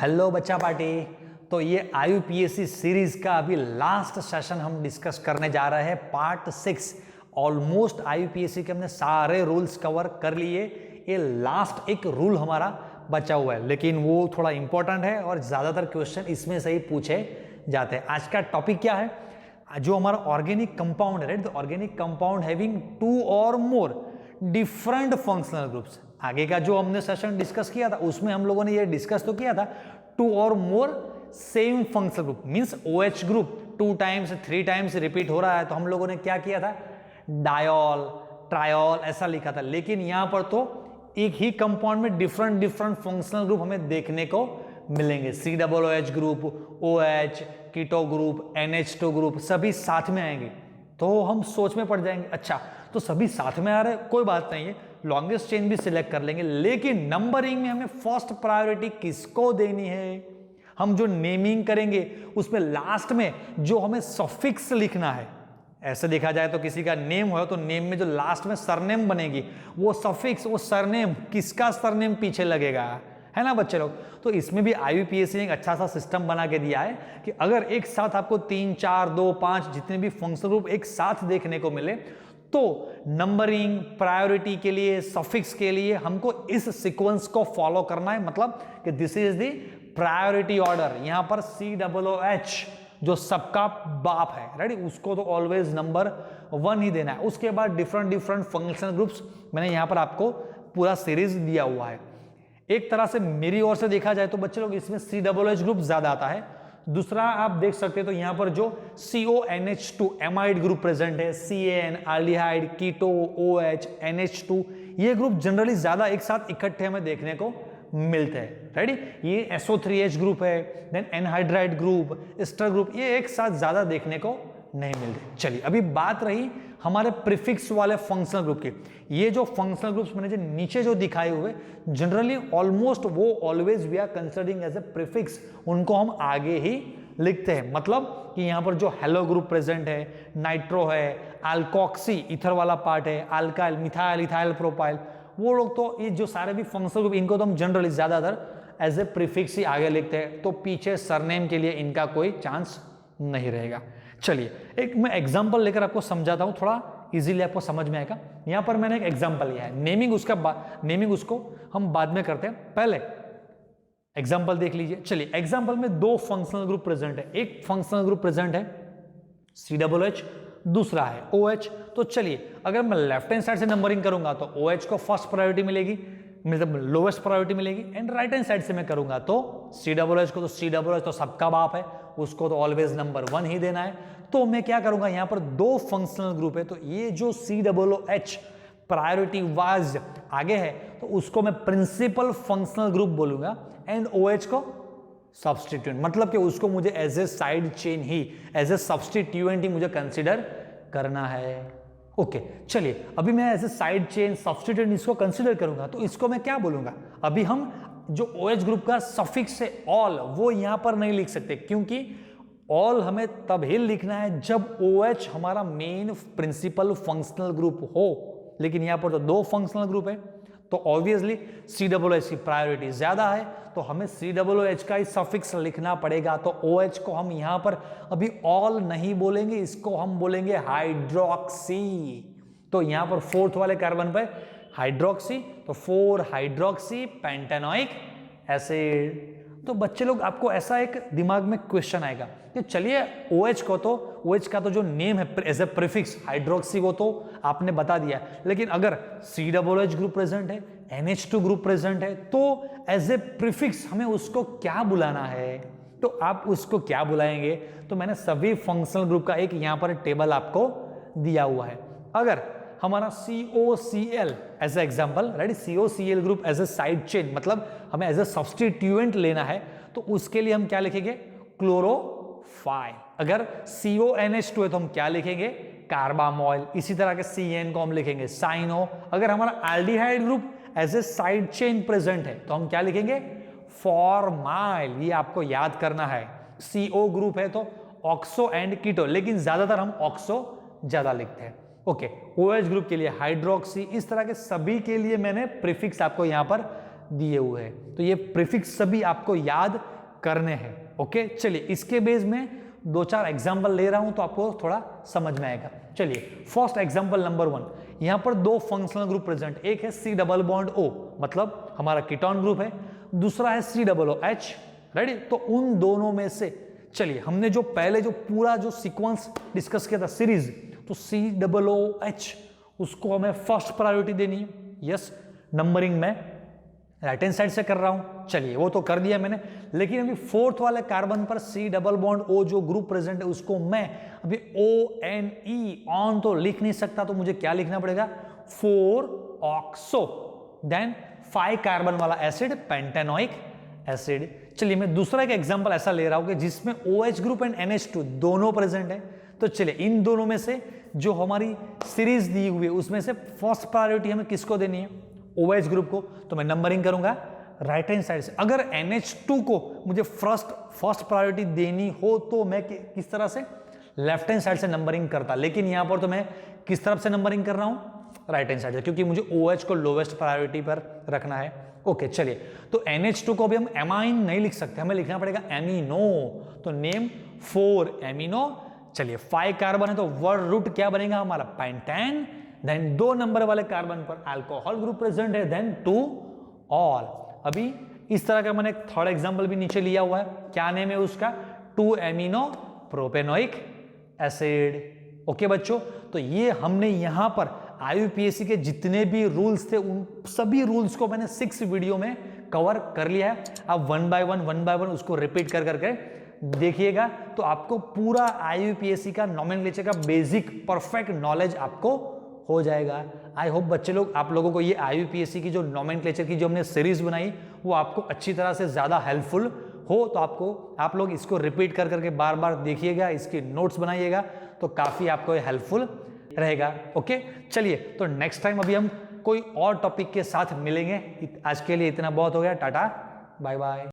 Hello बच्चा party. तो ये IUPAC सीरीज का अभी लास्ट सेशन हम डिस्कस करने जा रहे हैं, पार्ट 6। ऑलमोस्ट IUPAC के हमने सारे रूल्स कवर कर लिए। ये लास्ट एक रूल हमारा बचा हुआ है, लेकिन वो थोड़ा इंपॉर्टेंट है और ज़्यादातर क्वेश्चन इसमें से ही पूछे जाते हैं। आज का टॉपिक क्या है? जो हमारा ऑर्गेनिक कंपाउंड है, राइट, ऑर्गेनिक कंपाउंड हैविंग 2 और मोर डिफरेंट फंक्शनल ग्रुप्स। आगे का जो हमने सेशन डिस्कस किया था उसमें हम लोगों ने ये डिस्कस तो किया था 2 और more same functional group means OH group 2 times 3 times repeat हो रहा है, तो हम लोगों ने क्या किया था, डायोल ट्रायोल ऐसा लिखा था। लेकिन यहां पर तो एक ही कंपाउंड में डिफरेंट डिफरेंट फंक्शनल ग्रुप हमें देखने को मिलेंगे। COOH group, OH, keto group, NH2 group सभी साथ में आएंगे, तो हम सोच में पड़ जाएंगे, अच्छा तो सभी साथ में आ रहे हैं, कोई बात नहीं है, लॉन्गेस्ट चेन भी सिलेक्ट कर लेंगे। लेकिन नंबरिंग में हमें फर्स्ट प्रायोरिटी किसको देनी है? हम जो नेमिंग करेंगे उसमें लास्ट में जो हमें सफिक्स लिखना है, ऐसे देखा जाए तो किसी का नेम हो तो नेम में जो लास्ट में सरनेम बनेगी वो सफिक्स, वो सरनेम किसका सरनेम पीछे लगेगा, है ना बच्चे लोग। तो इसमें भी IUPAC ने एक अच्छा सा सिस्टम बना के दिया है कि अगर एक साथ आपको 3, 4, 2, 5 जितने भी फंक्शनल ग्रुप एक साथ देखने को मिले तो नंबरिंग प्रायोरिटी के लिए, सफिक्स के लिए हमको इस सीक्वेंस को फॉलो करना है। मतलब कि this is the priority order. यहां पर COOH जो सबका बाप है, राइट, उसको तो ऑलवेज नंबर 1 ही देना है। उसके बाद डिफरेंट डिफरेंट फंक्शनल ग्रुप्स मैंने यहां पर आपको पूरा सीरीज दिया हुआ है। एक तरह से मेरी ओर से देखा जाए तो बच्चे लोग इसमें COOH ग्रुप ज्यादा आता है। दूसरा आप देख सकते हैं तो यहां पर जो CONH2 एमाइड ग्रुप प्रेजेंट है, CAN aldehyde, keto, OH, NH2 ये ग्रुप जनरली ज्यादा एक साथ इकट्ठे हमें देखने को मिलते हैं, राइट। ये SO3H ग्रुप है, then anhydride group, ester group, ये एक साथ ज्यादा देखने को नहीं मिलते। चलिए अभी बात रही हमारे प्रीफिक्स वाले फंक्शनल ग्रुप की। ये जो फंक्शनल ग्रुप्स मैंने जो नीचे जो दिखाए हुए जनरली ऑलमोस्ट वो always we are considering as a prefix, उनको हम आगे ही लिखते हैं। मतलब कि यहां पर जो हेलो ग्रुप प्रेजेंट है, नाइट्रो है, अल्कोक्सी ईथर वाला पार्ट है, अल्काइल, मिथाइल, इथाइल प्रोपाइल, वो लोग तो ये जो सारे भी फंक्शनल ग्रुप इनको तो हम जनरली ज्यादातर एज ए प्रीफिक्स ही आगे लिखते हैं, तो पीछे सरनेम के लिए इनका कोई चांस नहीं रहेगा। चलिए एक मैं एग्जांपल लेकर आपको समझाता हूं, थोड़ा इजीली आपको समझ में आएगा। यहां पर मैंने एक एग्जांपल लिया है, नेमिंग उसको हम बाद में करते हैं, पहले एग्जांपल देख लीजिए। चलिए एग्जांपल में 2 फंक्शनल ग्रुप प्रेजेंट है, एक फंक्शनल ग्रुप प्रेजेंट है COOH, दूसरा है OH। तो चलिए अगर मैं लेफ्ट हैंड साइड से नंबरिंग करूंगा तो OH को फर्स्ट प्रायोरिटी मिलेगी, मतलब लोवेस्ट प्रायोरिटी मिलेगी, एंड राइट हैंड साइड से मैं करूंगा तो COOH को, तो COOH तो सबका बाप है, उसको तो ऑलवेज नंबर 1 ही देना है। तो मैं क्या करूंगा, यहां पर 2 फंक्शनल ग्रुप है, तो ये जो COOH प्रायोरिटी वाइज आगे है तो उसको मैं प्रिंसिपल फंक्शनल ग्रुप बोलूंगा, एंड OH को सब्स्टिट्यूएंट, मतलब कि उसको मुझे एज ए साइड चेन ही, एज ए सब्स्टिट्यूएंट ही मुझे कंसीडर करना है। ओके चलिए अभी मैं as a side chain substituent इसको कंसीडर करूंगा तो इसको मैं क्या बोलूंगा, अभी हम जो OH ग्रुप का सफिक्स है ऑल, वो यहां पर नहीं लिख सकते, क्योंकि ऑल हमें तभी लिखना है जब OH हमारा मेन प्रिंसिपल फंक्शनल ग्रुप हो। लेकिन यहां पर तो 2 फंक्शनल ग्रुप है, तो ऑब्वियसली COOH की प्रायोरिटी ज्यादा है, तो हमें COOH का ही सफिक्स लिखना पड़ेगा। तो OH को हम यहां पर अभी ऑल नहीं बोलेंगे, इसको हम बोलेंगे हाइड्रोक्सी। तो यहां पर 4th वाले कार्बन पर हाइड्रोक्सी, तो 4 हाइड्रोक्सी पेंटेनोइक एसिड। तो बच्चे लोग आपको ऐसा एक दिमाग में क्वेश्चन आएगा कि चलिए OH को तो, OH का तो जो नेम है एज ए प्रीफिक्स हाइड्रोक्सी वो तो आपने बता दिया, लेकिन अगर COOH ग्रुप प्रेजेंट है, NH2 ग्रुप प्रेजेंट है, तो एज ए प्रीफिक्स हमें उसको क्या बुलाना है? तो आप उसको क्या बुलाएंगे? तो मैंने सभी फंक्शनल ग्रुप का एक यहां पर टेबल आपको दिया हुआ है। अगर हमारा COCl as a example, right, COCl group as a side chain, मतलब हमें एज ए सब्स्टिट्यूएंट लेना है, तो उसके लिए हम क्या लिखेंगे, क्लोरोफाइल। अगर CONH2 है तो हम क्या लिखेंगे, कार्बामोइल। इसी तरह के CN को हम लिखेंगे साइनो। अगर हमारा aldehyde group as a side chain present है तो हम क्या लिखेंगे, फॉर्माइल। ये आपको याद करना है। CO ग्रुप है तो ऑक्सो एंड कीटो, लेकिन ज्यादातर हम ऑक्सो ज्यादा लिखते हैं। ओके, OH ग्रुप के लिए हाइड्रोक्सी, इस तरह के सभी के लिए मैंने प्रीफिक्स आपको यहां पर दिए हुए हैं। तो ये प्रीफिक्स सभी आपको याद करने हैं। ओके चलिए, इसके बेस में 2-4 एग्जाम्पल ले रहा हूं तो आपको थोड़ा समझ में आएगा। चलिए फर्स्ट एग्जाम्पल नंबर 1, यहां पर 2 फंक्शनल ग्रुप प्रेजेंट, एक है C डबल बॉन्ड O मतलब हमारा कीटोन ग्रुप है, दूसरा है COOH। रेडी? तो उन दोनों में से चलिए हमने जो पहले जो पूरा जो सीक्वेंस डिस्कस किया था सीरीज, तो COOH उसको हमें फर्स्ट प्रायोरिटी देनी है। यस, नंबरिंग में राइट हैंड साइड से कर रहा हूं, चलिए वो तो कर दिया मैंने, लेकिन अभी फोर्थ वाले कार्बन पर C डबल बॉन्ड O जो ग्रुप प्रेजेंट है उसको मैं अभी ONE ऑन तो लिख नहीं सकता, तो मुझे क्या लिखना पड़ेगा 4-ऑक्सो, देन 5 कार्बन वाला एसिड पेंटेनोइक एसिड। चलिए मैं दूसरा एक एग्जांपल ऐसा ले रहा हूं कि जिसमें OH ग्रुप एंड NH2 दोनों प्रेजेंट है। तो चलिए इन दोनों में से जो हमारी सीरीज दी हुई है उसमें से फर्स्ट प्रायोरिटी हमें किसको देनी है, OH ग्रुप को। तो मैं नंबरिंग करूंगा राइट हैंड साइड से। अगर NH2 को मुझे फर्स्ट प्रायोरिटी देनी हो तो मैं किस तरह से, लेफ्ट हैंड साइड से नंबरिंग करता, लेकिन यहां पर तो मैं किस तरफ से नंबरिंग कर रहा हूं, राइट हैंड साइड से, क्योंकि मुझे OH को लोवेस्ट प्रायोरिटी पर रखना है। ओके चलिए, तो NH2 को भी हम एमाइन नहीं लिख सकते, हमें लिखना पड़ेगा एमिनो, तो नेम 4 एमिनो। चलिए 5 कार्बन है तो वर्ड रूट क्या बनेगा हमारा पेंटेन, देन 2 नंबर वाले कार्बन पर अल्कोहल ग्रुप प्रेजेंट है, देन 2 ऑल। अभी इस तरह का मैंने एक थर्ड एग्जांपल भी नीचे लिया हुआ है, क्या नेम है उसका, 2 एमिनो प्रोपेनोइक एसिड। ओके बच्चों, तो ये हमने यहां पर IUPAC के जितने भी रूल्स थे उन सभी रूल्स को मैंने 6 वीडियो में कवर कर लिया है। आप वन बाय वन उसको रिपीट कर करके देखिएगा तो आपको पूरा IUPAC का नॉमेनक्लेचर का बेसिक परफेक्ट नॉलेज आपको हो जाएगा। आई होप बच्चे लोग, आप लोगों को ये IUPAC की जो नॉमेनक्लेचर की जो हमने सीरीज बनाई वो आपको अच्छी तरह से ज़्यादा हेल्पफुल हो, तो आप लोग इसको रिपीट कर करके बार बार देखिएगा, इसकी नोट्स बनाइएगा, तो काफ़ी आपको ये हेल्पफुल रहेगा। ओके चलिए, तो नेक्स्ट टाइम अभी हम कोई और टॉपिक के साथ मिलेंगे। आज के लिए इतना बहुत हो गया, टाटा बाय बाय।